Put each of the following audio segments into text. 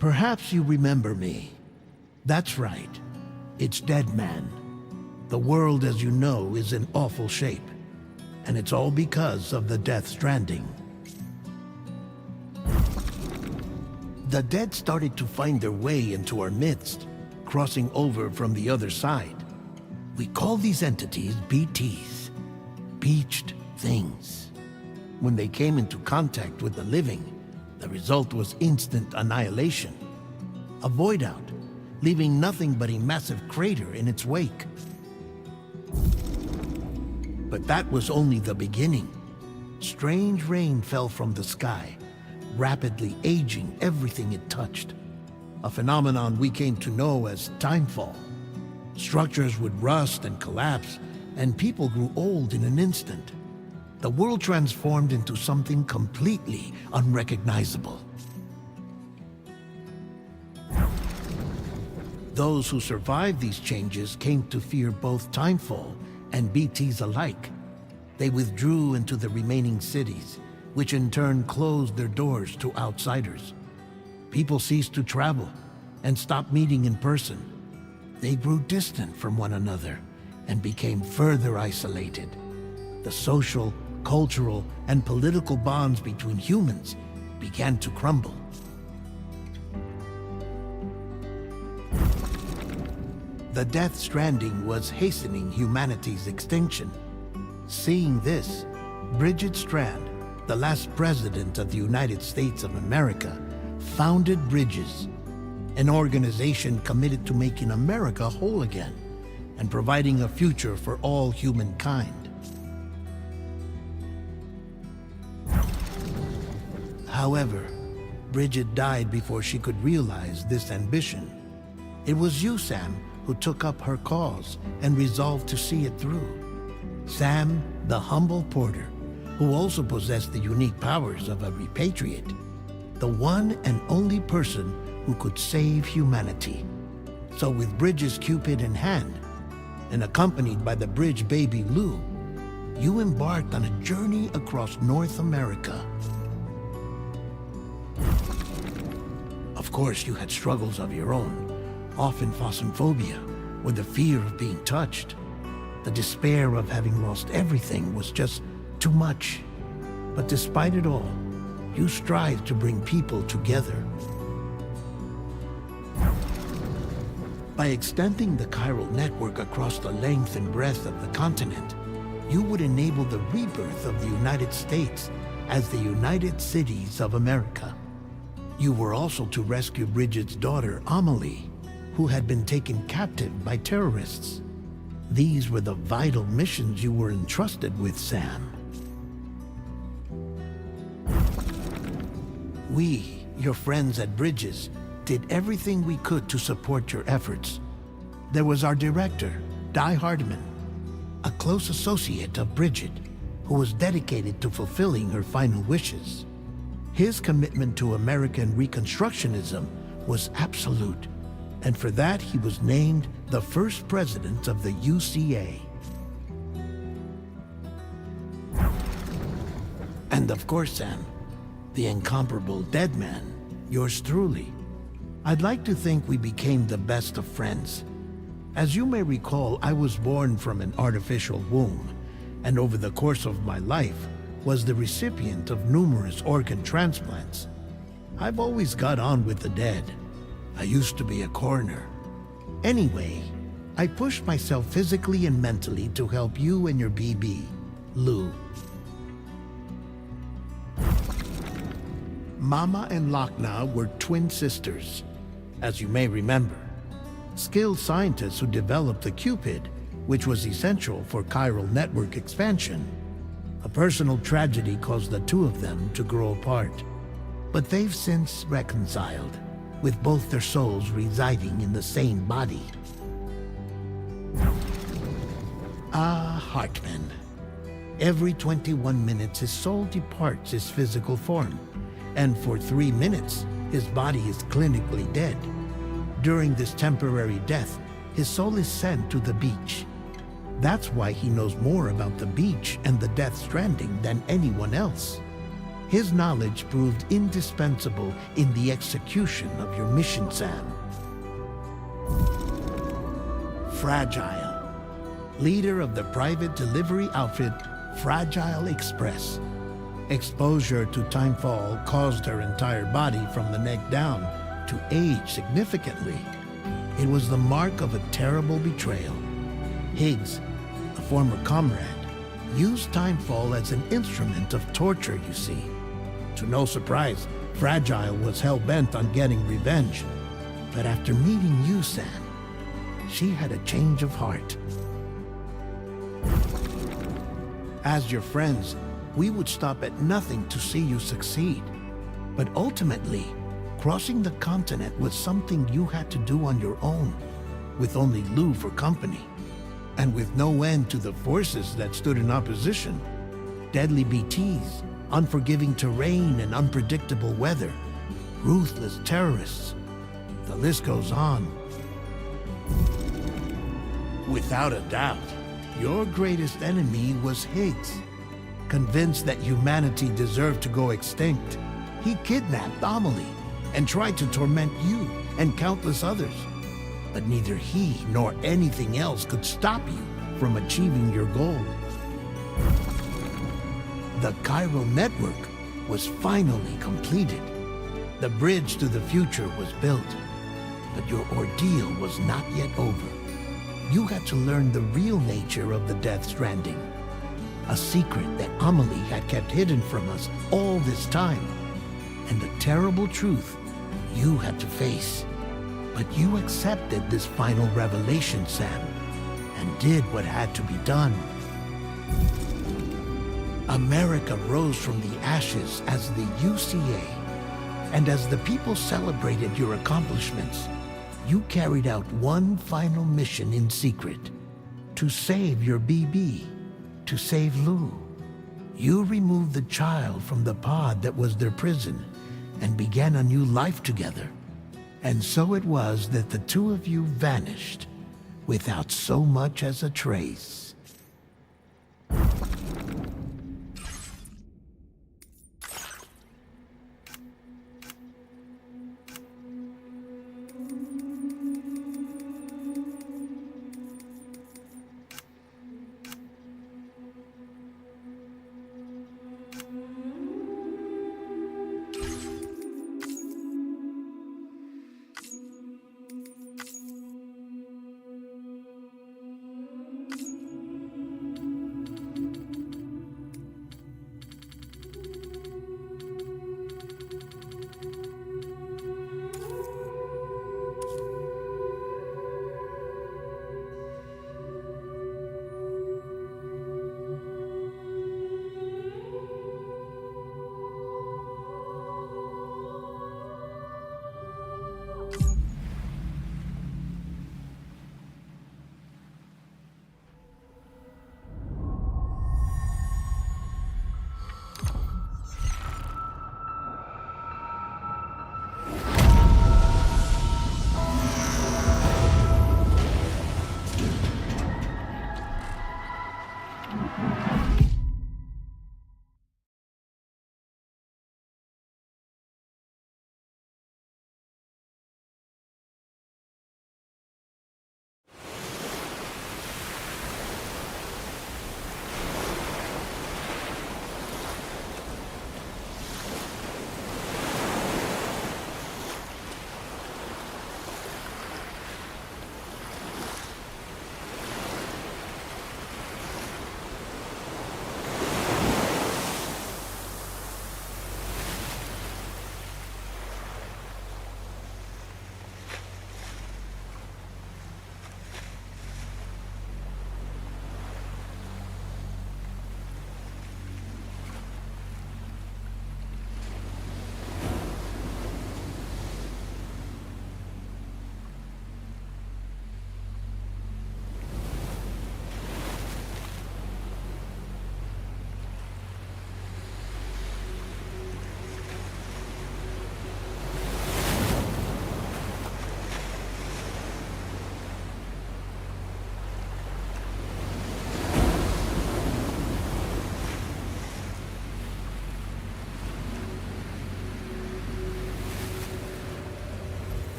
Perhaps you remember me. That's right. It's Dead Man. The world, as you know, is in awful shape. And it's all because of the Death Stranding. The dead started to find their way into our midst, crossing over from the other side. We call these entities BTs, Beached Things. When they came into contact with the living, the result was instant annihilation. A void out, leaving nothing but a massive crater in its wake. But that was only the beginning. Strange rain fell from the sky, rapidly aging everything it touched. A phenomenon we came to know as timefall. Structures would rust and collapse, and people grew old in an instant. The world transformed into something completely unrecognizable. Those who survived these changes came to fear both timefall and BTs alike. They withdrew into the remaining cities, which in turn closed their doors to outsiders. People ceased to travel and stopped meeting in person. They grew distant from one another and became further isolated. The social, cultural, and political bonds between humans began to crumble. The Death Stranding was hastening humanity's extinction. Seeing this, Bridget Strand, the last president of the United States of America, founded Bridges, an organization committed to making America whole again and providing a future for all humankind. However, Bridget died before she could realize this ambition. It was you, Sam, who took up her cause and resolved to see it through. Sam, the humble porter, who also possessed the unique powers of a repatriate, the one and only person who could save humanity. So with Bridges' Cupid in hand, and accompanied by the bridge baby Lou, you embarked on a journey across North America. Of course, you had struggles of your own, often phasmophobia, or the fear of being touched. The despair of having lost everything was just too much. But despite it all, you strive to bring people together. By extending the chiral network across the length and breadth of the continent, you would enable the rebirth of the United States as the United Cities of America. You were also to rescue Bridget's daughter, Amelie, who had been taken captive by terrorists. These were the vital missions you were entrusted with, Sam. We, your friends at Bridges, did everything we could to support your efforts. There was our director, Di Hardman, a close associate of Bridget, who was dedicated to fulfilling her final wishes. His commitment to American Reconstructionism was absolute, and for that he was named the first president of the UCA. And of course, Sam, the incomparable Dead Man, yours truly. I'd like to think we became the best of friends. As you may recall, I was born from an artificial womb, and over the course of my life was the recipient of numerous organ transplants. I've always got on with the dead. I used to be a coroner. Anyway, I pushed myself physically and mentally to help you and your BB, Lou. Mama and Lochna were twin sisters, as you may remember. Skilled scientists who developed the Cupid, which was essential for chiral network expansion. A personal tragedy caused the two of them to grow apart. But they've since reconciled, with both their souls residing in the same body. Ah, Hartman. Every 21 minutes his soul departs his physical form, and for 3 minutes his body is clinically dead. During this temporary death, his soul is sent to the beach. That's why he knows more about the beach and the Death Stranding than anyone else. His knowledge proved indispensable in the execution of your mission, Sam. Fragile, leader of the private delivery outfit Fragile Express. Exposure to timefall caused her entire body from the neck down to age significantly. It was the mark of a terrible betrayal. Higgs, a former comrade, used timefall as an instrument of torture, you see. To no surprise, Fragile was hell-bent on getting revenge. But after meeting you, Sam, she had a change of heart. As your friends, we would stop at nothing to see you succeed. But ultimately, crossing the continent was something you had to do on your own, with only Lou for company. And with no end to the forces that stood in opposition. Deadly BTs, unforgiving terrain and unpredictable weather, ruthless terrorists. The list goes on. Without a doubt, your greatest enemy was Higgs. Convinced that humanity deserved to go extinct, he kidnapped Amelie and tried to torment you and countless others. But neither he nor anything else could stop you from achieving your goal. The chiral network was finally completed. The bridge to the future was built. But your ordeal was not yet over. You had to learn the real nature of the Death Stranding. A secret that Amelie had kept hidden from us all this time. And the terrible truth you had to face. But you accepted this final revelation, Sam, and did what had to be done. America rose from the ashes as the UCA, and as the people celebrated your accomplishments, you carried out one final mission in secret, to save your BB, to save Lou. You removed the child from the pod that was their prison, and began a new life together. And so it was that the two of you vanished, without so much as a trace.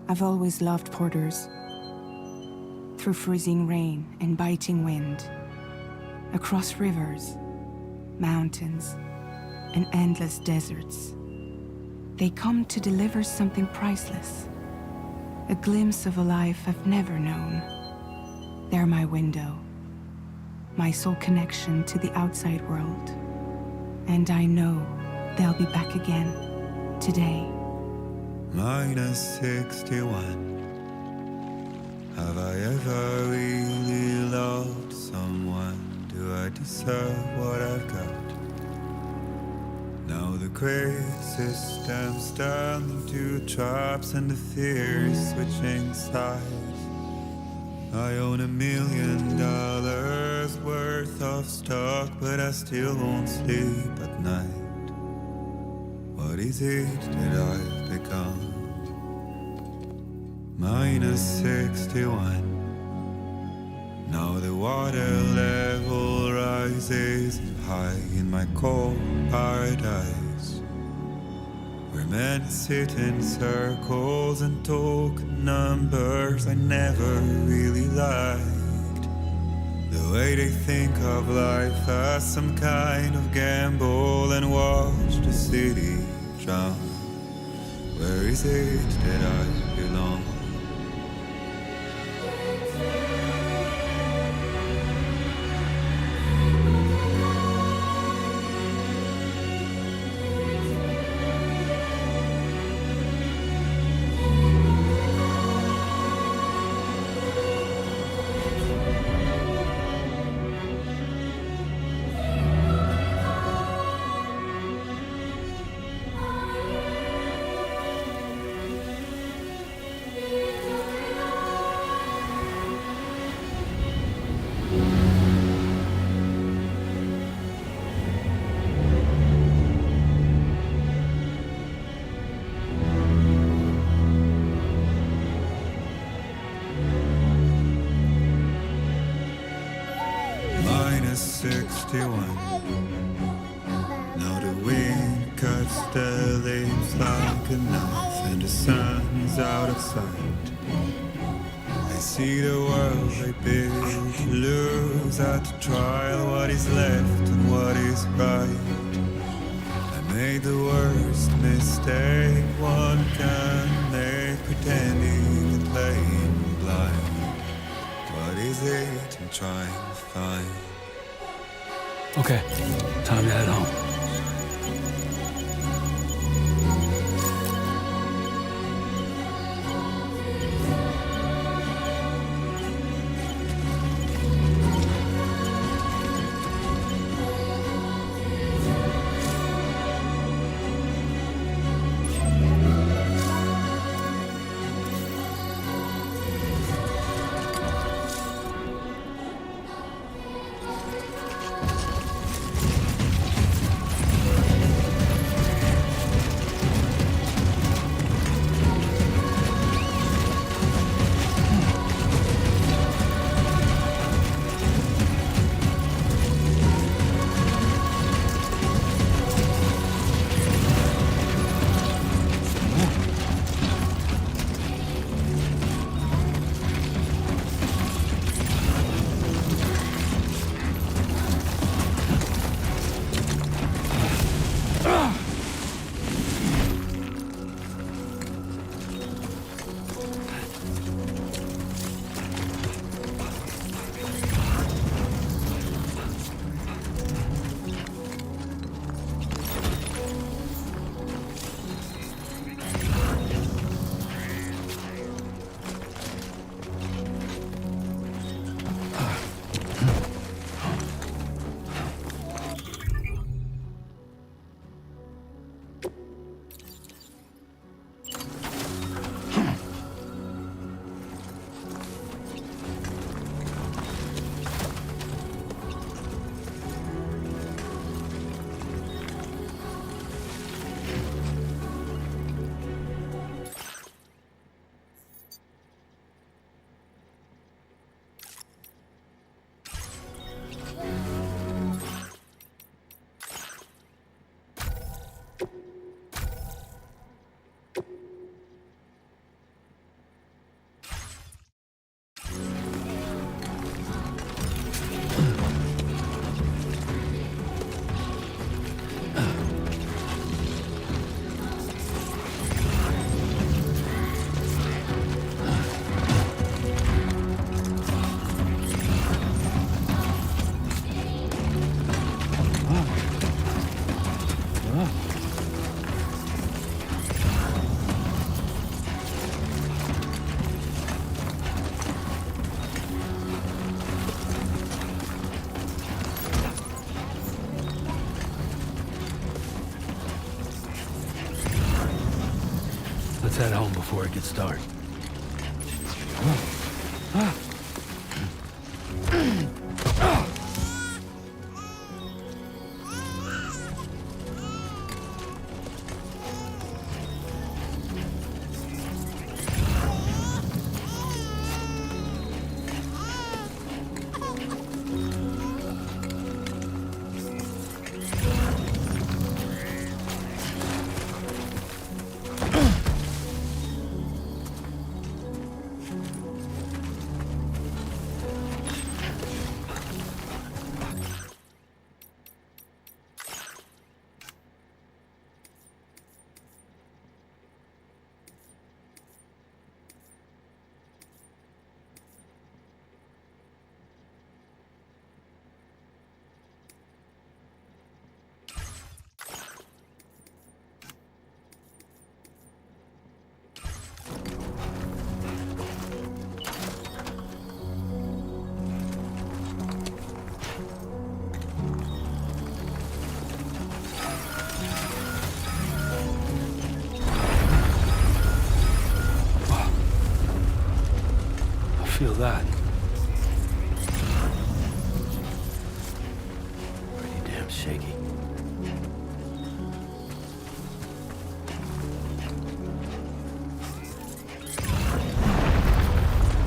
I've always loved porters. Through freezing rain and biting wind, across rivers, mountains, and endless deserts, they come to deliver something priceless, a glimpse of a life I've never known. They're my window, my sole connection to the outside world. And I know they'll be back again, today. Minus 61. Have I ever really loved someone? Do I deserve what I've got? Now the great system's turned into traps and the fear is switching sides. I own $1 million worth of stock, but I still won't sleep at night. What is it that I've become? Minus 61. Now the water level rises high in my cold paradise, where men sit in circles and talk numbers I never really liked. The way they think of life as some kind of gamble and watch the city drown. Where is it that I belong? Minus 61. Now the wind cuts the leaves like a knife and the sun is out of sight. I see the world I built lose at the trial what is left and what is right. I made the worst mistake one can make, pretending and playing blind. What is it I'm trying to find? Okay, time to head home. Let's head home before it gets dark. Feel that. Pretty damn shaky.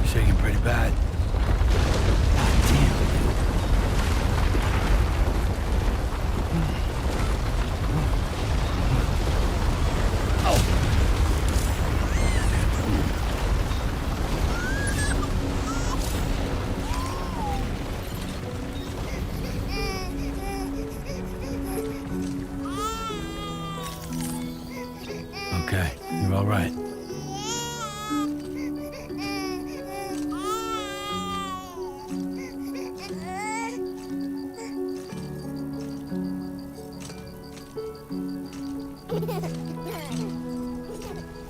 Shaking pretty bad. Okay, you're all right.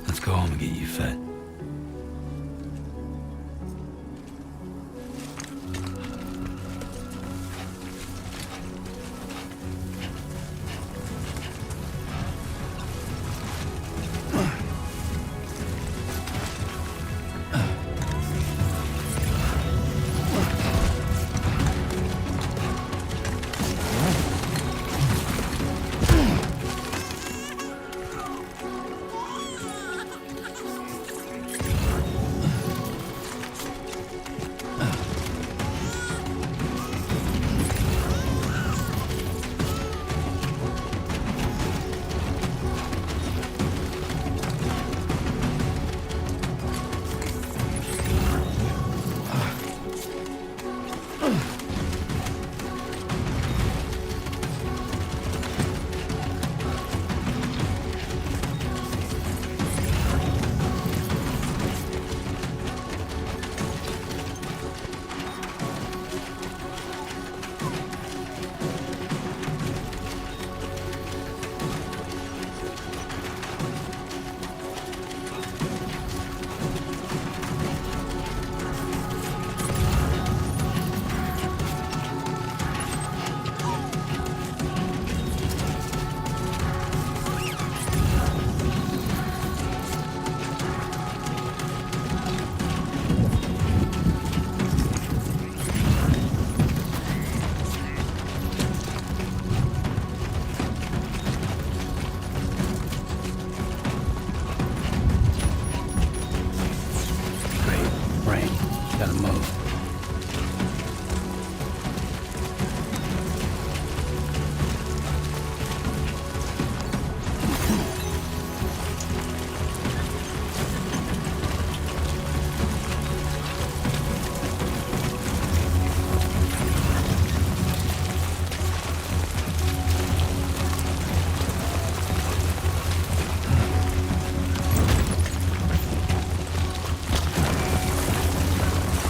Let's go home and get you fed. Gotta move.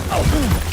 Oh!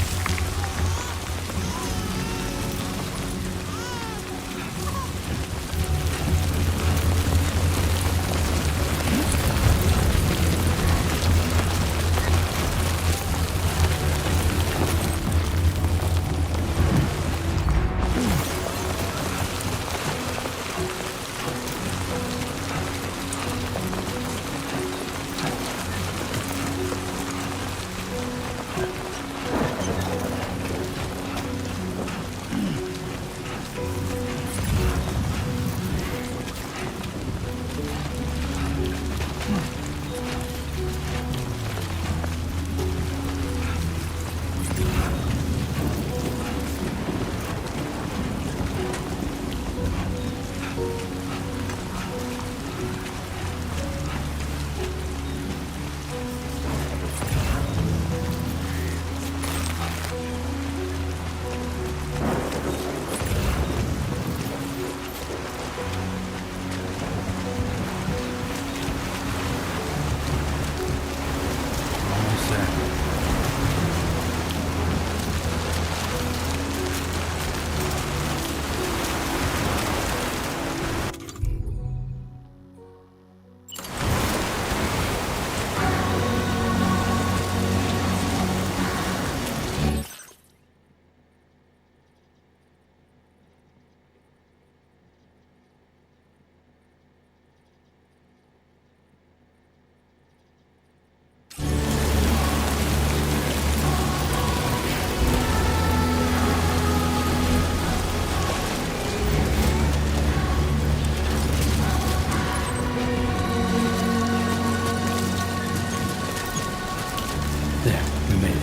There, we made it.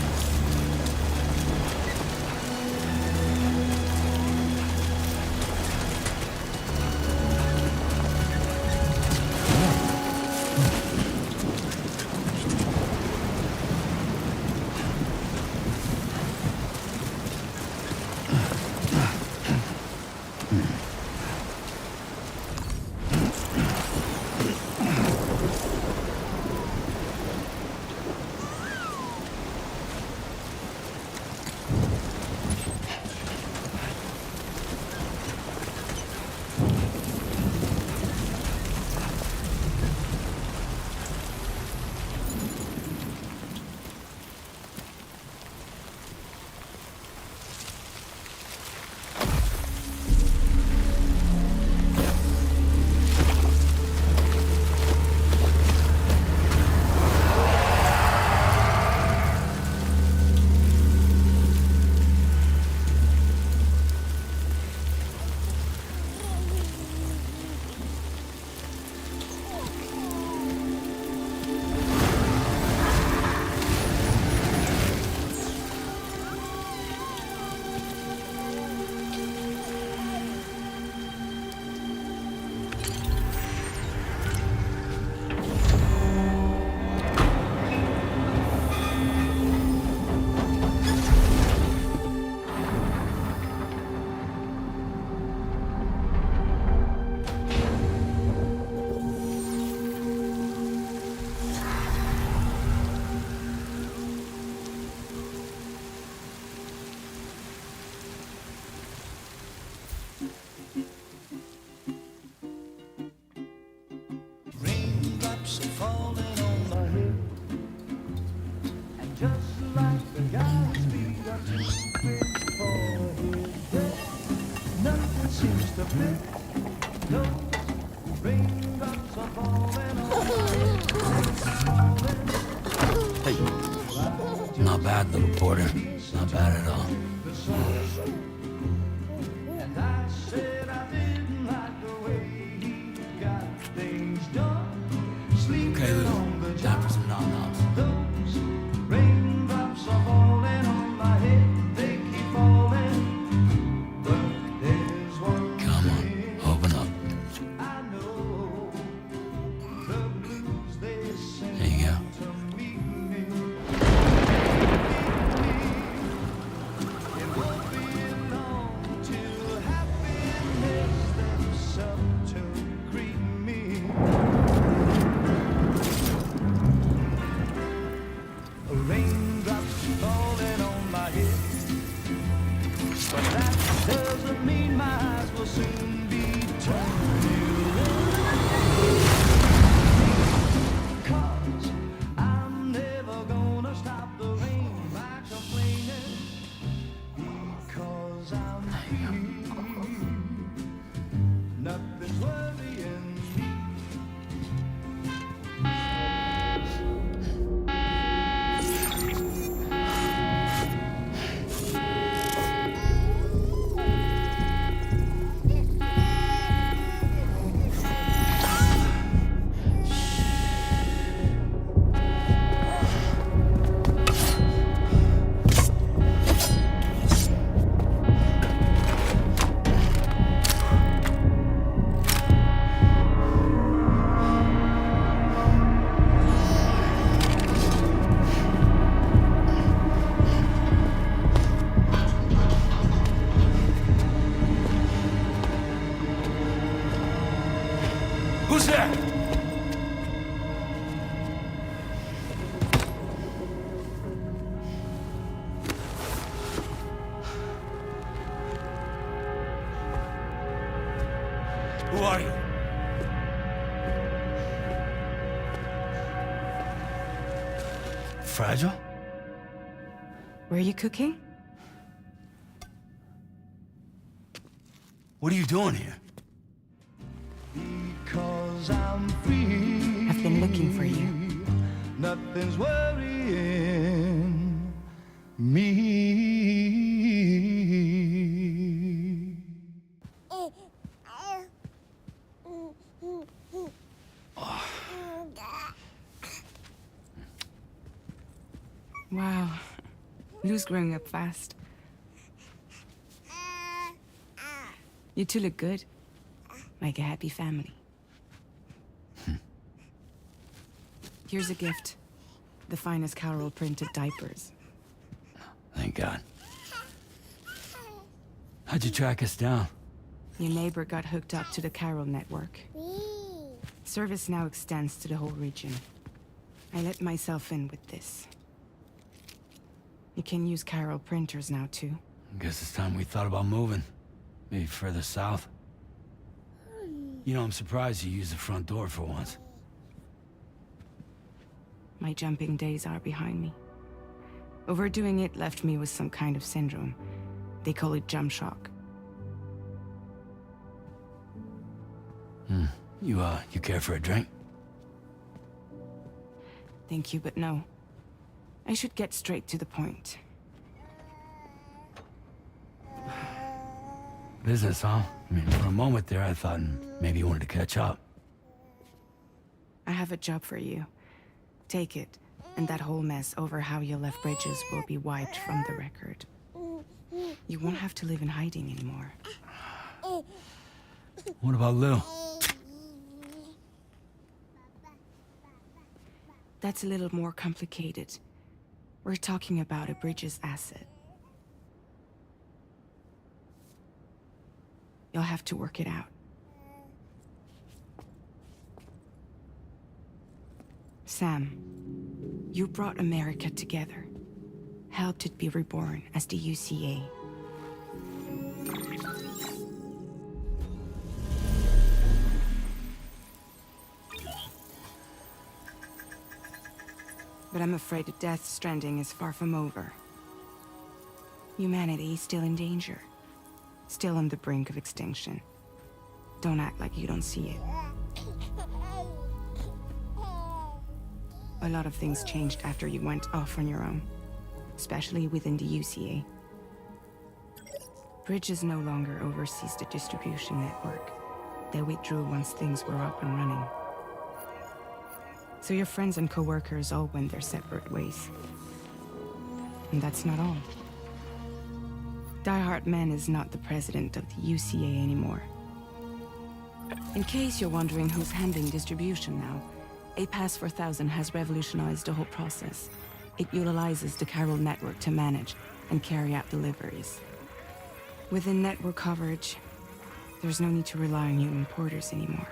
Hey. Not bad, little porter. Not bad at all. Okay, Lou. Time for some nom-noms. Come on, open up. There you go. Who's there? Who are you? Fragile? Were you cooking? What are you doing here? Because I'm free. I've been looking for you. Nothing's worrying me. Wow. Lou's growing up fast. You two look good. Like a happy family. Here's a gift. The finest Carol printed diapers. Thank God. How'd you track us down? Your neighbor got hooked up to the Carol network. Service now extends to the whole region. I let myself in with this. You can use Carol printers now too. Guess it's time we thought about moving. Maybe further south. You know, I'm surprised you used the front door for once. My jumping days are behind me. Overdoing it left me with some kind of syndrome. They call it jump shock. You care for a drink? Thank you, but no. I should get straight to the point. Business, huh? I mean, for a moment there, I thought maybe you wanted to catch up. I have a job for you. Take it, and that whole mess over how you left Bridges will be wiped from the record. You won't have to live in hiding anymore. What about Lou? That's a little more complicated. We're talking about a Bridges asset. You'll have to work it out. Sam, you brought America together. Helped it be reborn as the UCA. But I'm afraid that Death Stranding is far from over. Humanity is still in danger. Still on the brink of extinction. Don't act like you don't see it. A lot of things changed after you went off on your own. Especially within the UCA. Bridges no longer oversees the distribution network. They withdrew once things were up and running. So your friends and co-workers all went their separate ways. And that's not all. Die Hard Man is not the president of the UCA anymore. In case you're wondering who's handling distribution now, A Pass 4000 has revolutionized the whole process. It utilizes the Carol network to manage and carry out deliveries. Within network coverage, there's no need to rely on human porters anymore.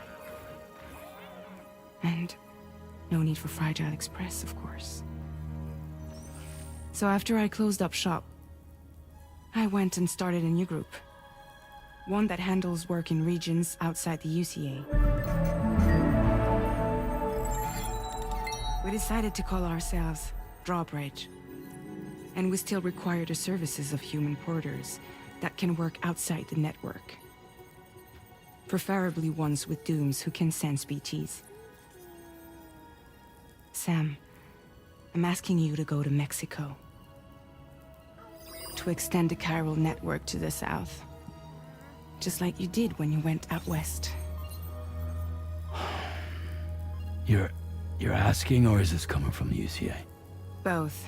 And no need for Fragile Express, of course. So after I closed up shop, I went and started a new group. One that handles work in regions outside the UCA. We decided to call ourselves Drawbridge. And we still require the services of human porters that can work outside the network. Preferably ones with dooms who can sense BTs. Sam, I'm asking you to go to Mexico. To extend the Carol network to the south. Just like you did when you went out west. You're asking, or is this coming from the UCA? Both.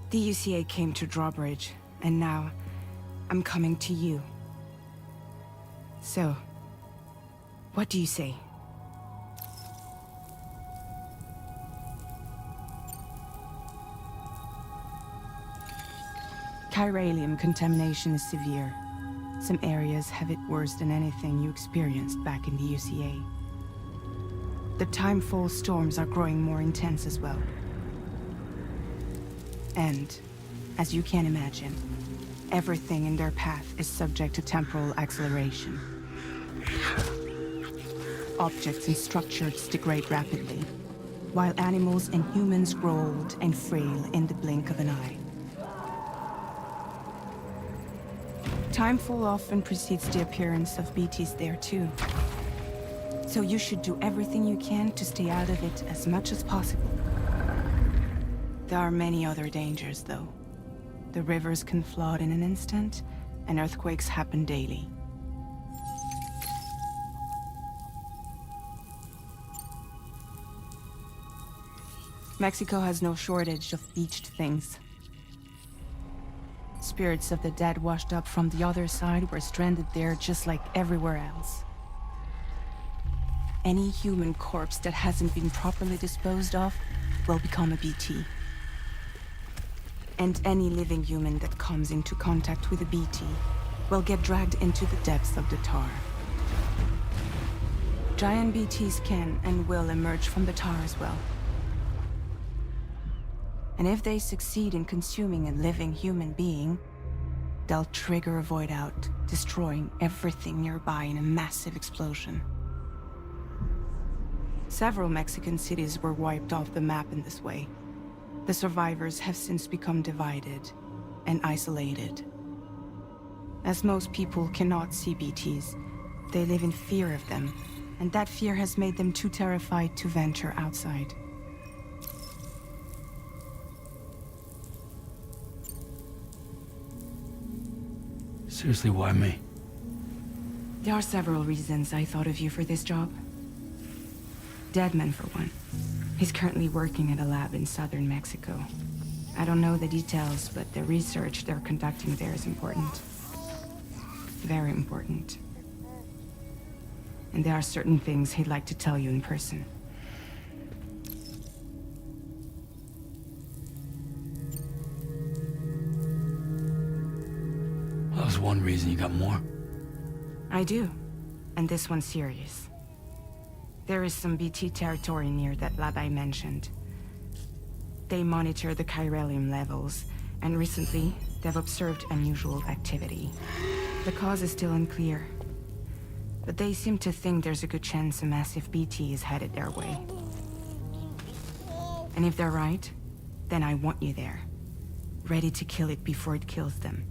The UCA came to Drawbridge, and now I'm coming to you. So, what do you say? Chiralium contamination is severe. Some areas have it worse than anything you experienced back in the UCA. The timefall storms are growing more intense as well. And, as you can imagine, everything in their path is subject to temporal acceleration. Objects and structures degrade rapidly, while animals and humans grow old and frail in the blink of an eye. Timefall often precedes the appearance of BTs there too. So you should do everything you can to stay out of it as much as possible. There are many other dangers, though. The rivers can flood in an instant, and earthquakes happen daily. Mexico has no shortage of beached things. Spirits of the dead washed up from the other side were stranded there just like everywhere else. Any human corpse that hasn't been properly disposed of will become a BT. And any living human that comes into contact with a BT will get dragged into the depths of the tar. Giant BTs can and will emerge from the tar as well. And if they succeed in consuming a living human being, they'll trigger a void out, destroying everything nearby in a massive explosion. Several Mexican cities were wiped off the map in this way. The survivors have since become divided and isolated. As most people cannot see BTs, they live in fear of them, and that fear has made them too terrified to venture outside. Seriously, why me? There are several reasons I thought of you for this job. Deadman, for one. He's currently working at a lab in southern Mexico. I don't know the details, but the research they're conducting there is important. Very important. And there are certain things he'd like to tell you in person. Well, that was one reason. You got more? I do. And this one's serious. There is some BT territory near that lab I mentioned. They monitor the chiralium levels, and recently, they've observed unusual activity. The cause is still unclear, but they seem to think there's a good chance a massive BT is headed their way. And if they're right, then I want you there, ready to kill it before it kills them.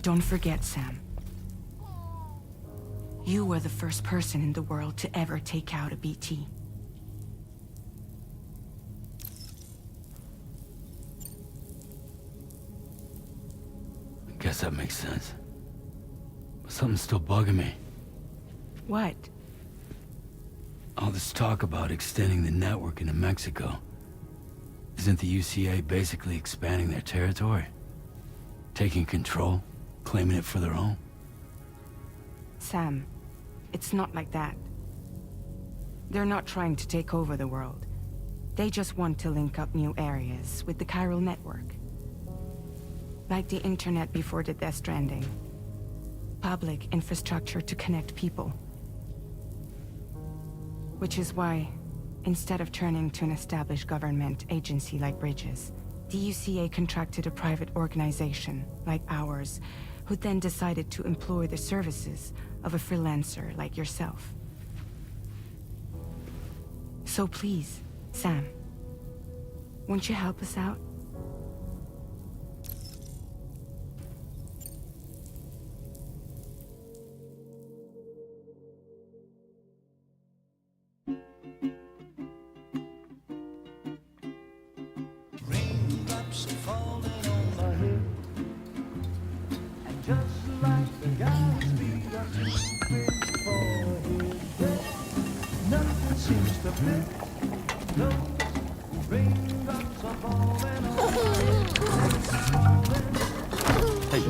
Don't forget, Sam. You were the first person in the world to ever take out a BT. I guess that makes sense. But something's still bugging me. What? All this talk about extending the network into Mexico. Isn't the UCA basically expanding their territory? Taking control? Claiming it for their own? Sam, it's not like that. They're not trying to take over the world. They just want to link up new areas with the chiral network. Like the internet before the Death Stranding. Public infrastructure to connect people. Which is why, instead of turning to an established government agency like Bridges, the UCA contracted a private organization, like ours, who then decided to employ the services of a freelancer like yourself. So please, Sam, won't you help us out? Raindrops are falling on my head, and just like the guy's feet are too big for his head, nothing seems to fit. Those raindrops are falling on my head. Hey.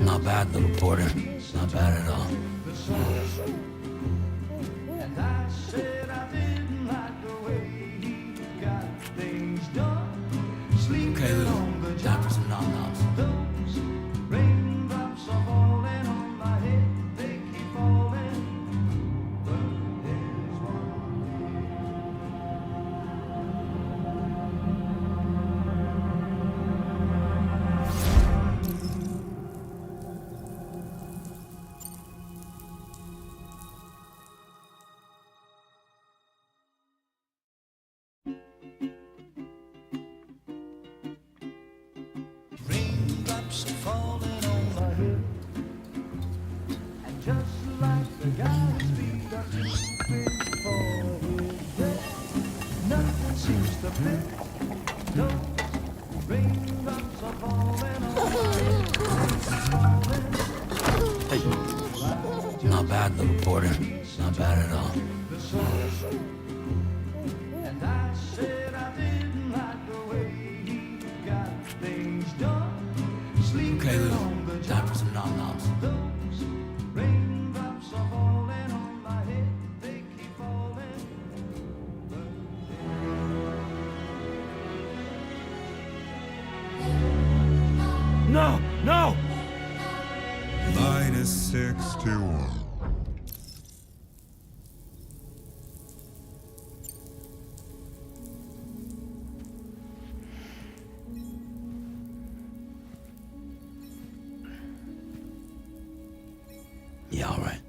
Not bad, little porter. Not bad at all. And I said I didn't like the way he got things done. Okay, Lou. Time for some nom-noms. Those raindrops are falling on my head, they keep falling. But there's raindrops are falling on my head, and just like the guy's feet are too big for his head, nothing seems to fit. Those raindrops are falling on my head. Hey. Not bad, little porter. Not bad at all. And No! No! Minus 61. Yeah, all right.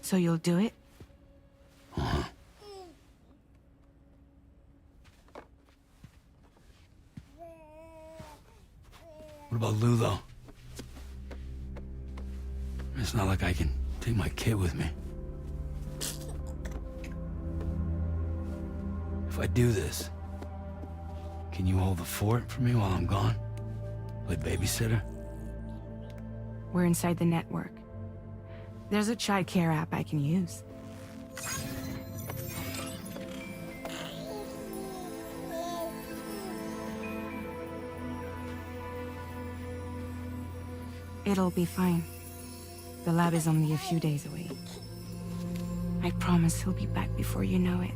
So you'll do it? What about Lou, though? It's not like I can take my kid with me. If I do this, can you hold the fort for me while I'm gone? Play babysitter? We're inside the network. There's a child care app I can use. It'll be fine. The lab is only a few days away. I promise he'll be back before you know it.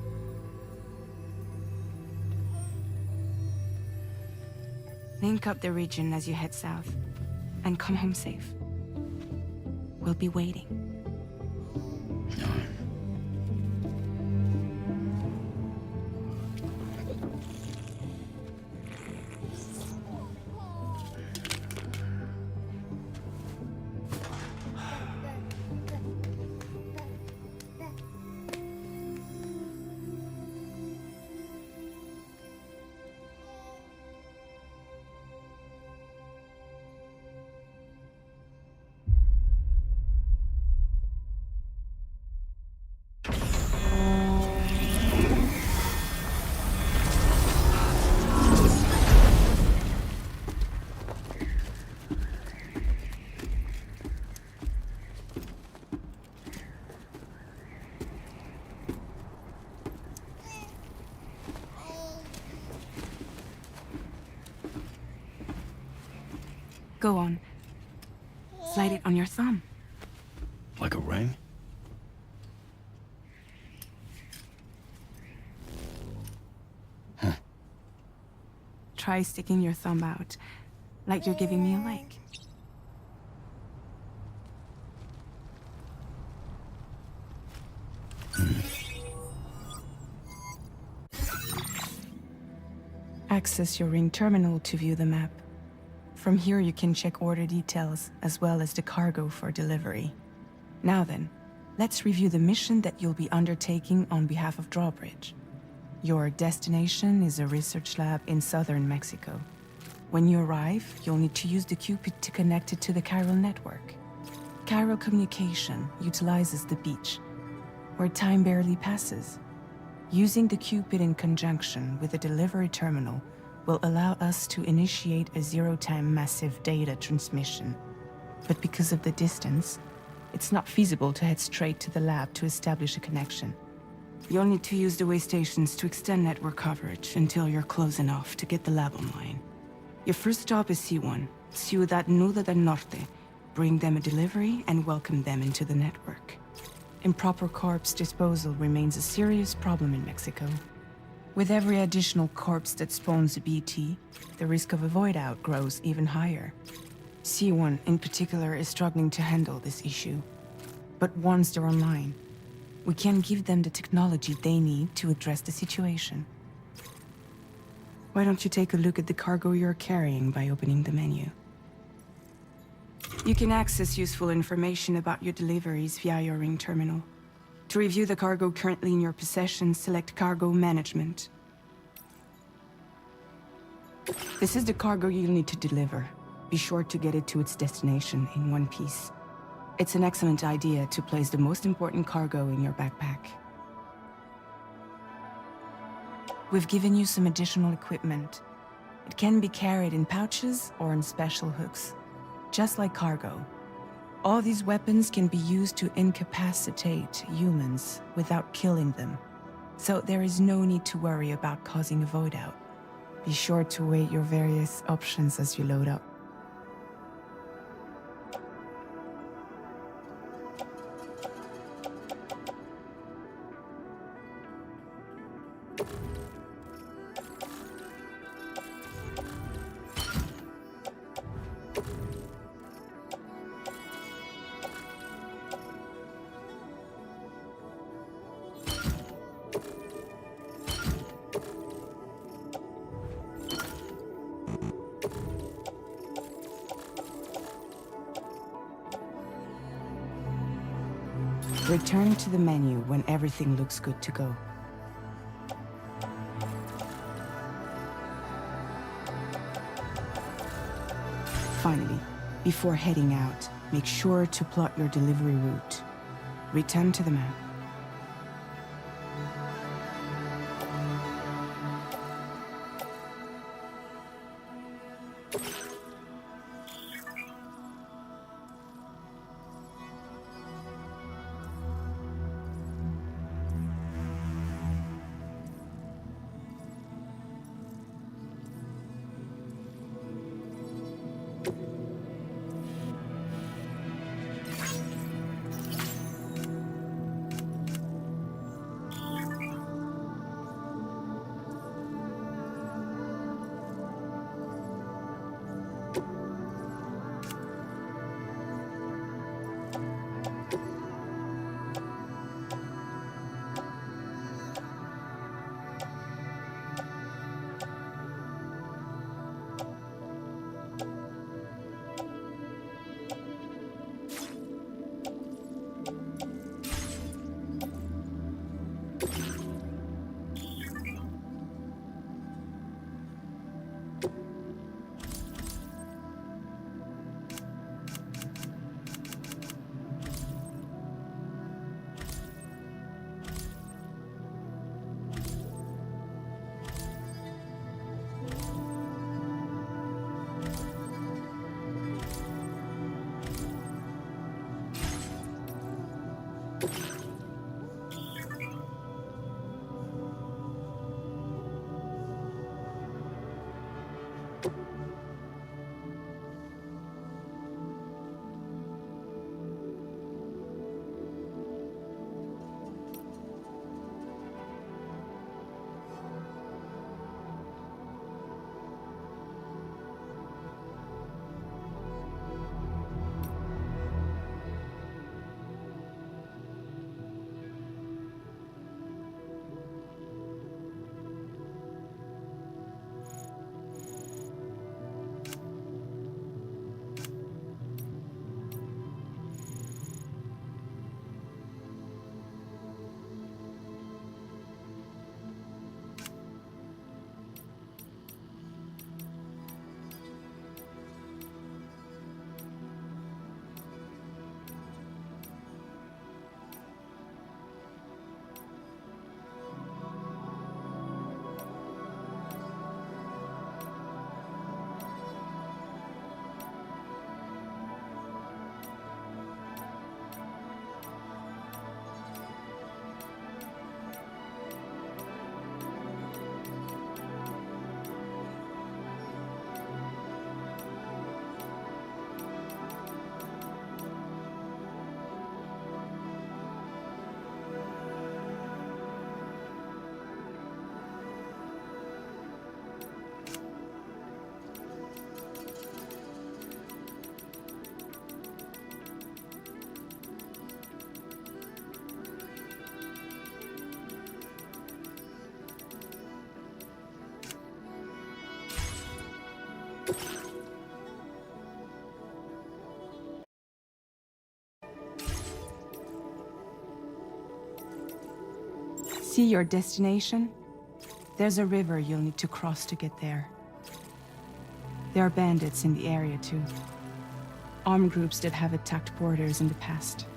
Link up the region as you head south, and come home safe. We'll be waiting. All right. Go on. Slide it on your thumb. Like a ring? Try sticking your thumb out, like you're giving me a like. Access your ring terminal to view the map. From here you can check order details, as well as the cargo for delivery. Now then, let's review the mission that you'll be undertaking on behalf of Drawbridge. Your destination is a research lab in southern Mexico. When you arrive, you'll need to use the Cupid to connect it to the chiral network. Chiral communication utilizes the beach, where time barely passes. Using the Cupid in conjunction with the delivery terminal will allow us to initiate a zero-time massive data transmission. But because of the distance, it's not feasible to head straight to the lab to establish a connection. You'll need to use the way stations to extend network coverage until you're close enough to get the lab online. Your first stop is C1, Ciudad Nuda del Norte. Bring them a delivery and welcome them into the network. Improper corpse disposal remains a serious problem in Mexico. With every additional corpse that spawns a BT, the risk of a void out grows even higher. C1 in particular is struggling to handle this issue. But once they're online, we can give them the technology they need to address the situation. Why don't you take a look at the cargo you're carrying by opening the menu? You can access useful information about your deliveries via your ring terminal. To review the cargo currently in your possession, select Cargo Management. This is the cargo you'll need to deliver. Be sure to get it to its destination in one piece. It's an excellent idea to place the most important cargo in your backpack. We've given you some additional equipment. It can be carried in pouches or in special hooks, just like cargo. All these weapons can be used to incapacitate humans without killing them. So there is no need to worry about causing a void out. Be sure to weigh your various options as you load up. Return to the menu when everything looks good to go. Finally, before heading out, make sure to plot your delivery route. Return to the map. See your destination? There's a river you'll need to cross to get there. There are bandits in the area too. Armed groups that have attacked borders in the past.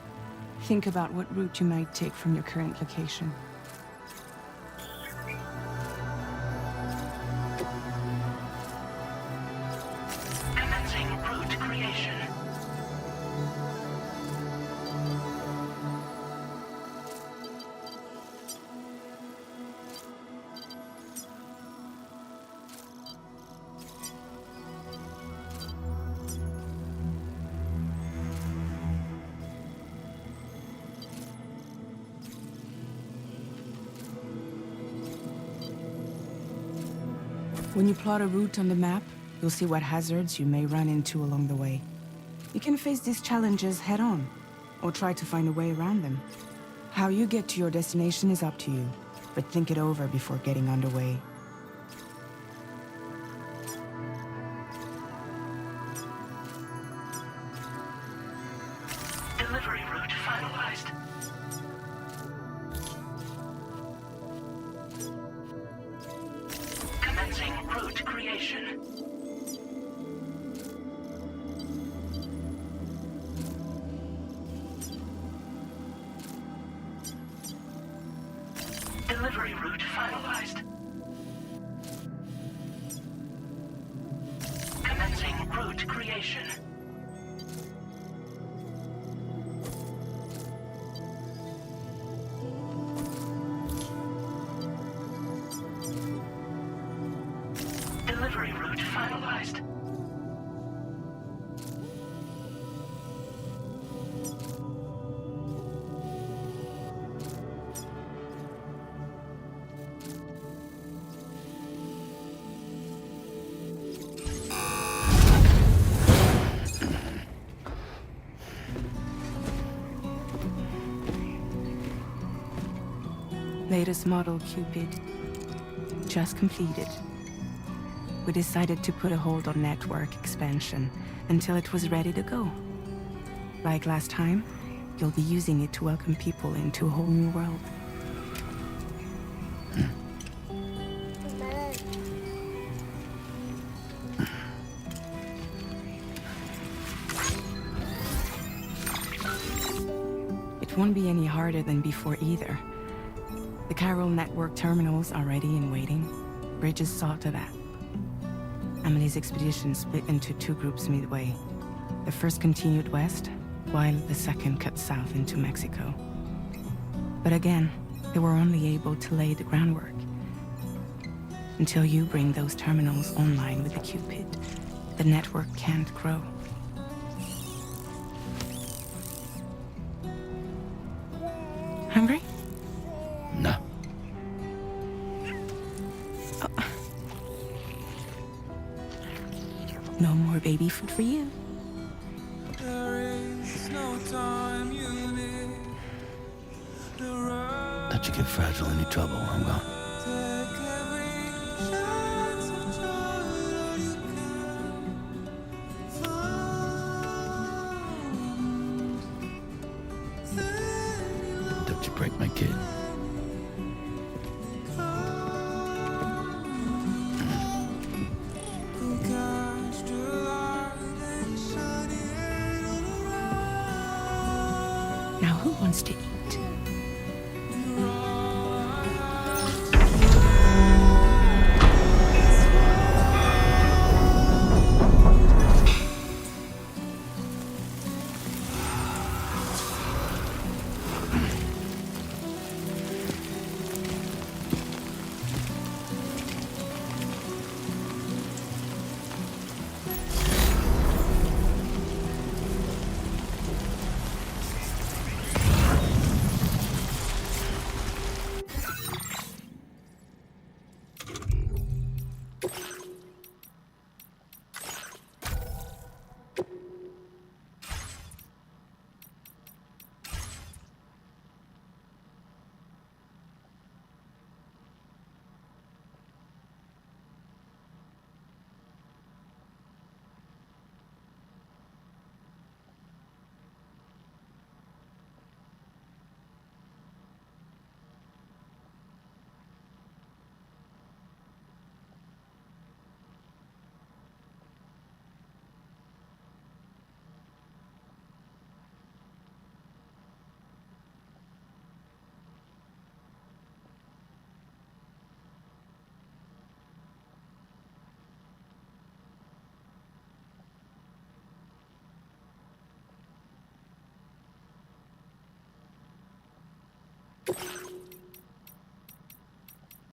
Think about what route you might take from your current location. Commencing route creation. When you plot a route on the map, you'll see what hazards you may run into along the way. You can face these challenges head-on, or try to find a way around them. How you get to your destination is up to you, but think it over before getting underway. Delivery route finalized. Commencing route creation. Delivery route finalized. Commencing route creation. Delivery route finalized. Latest model Cupid. Just completed. We decided to put a hold on network expansion until it was ready to go. Like last time, you'll be using it to welcome people into a whole new world. It won't be any harder than before either. The Chiral network terminals are ready and waiting. Bridges saw to that. Emily's expedition split into two groups midway. The first continued west, while the second cut south into Mexico. But again, they were only able to lay the groundwork. Until you bring those terminals online with the Cupid, the network can't grow. Hungry? No. No more baby food for you. Let you get fragile any trouble, I'm gone. Don't you break my kid. Now who wants to eat?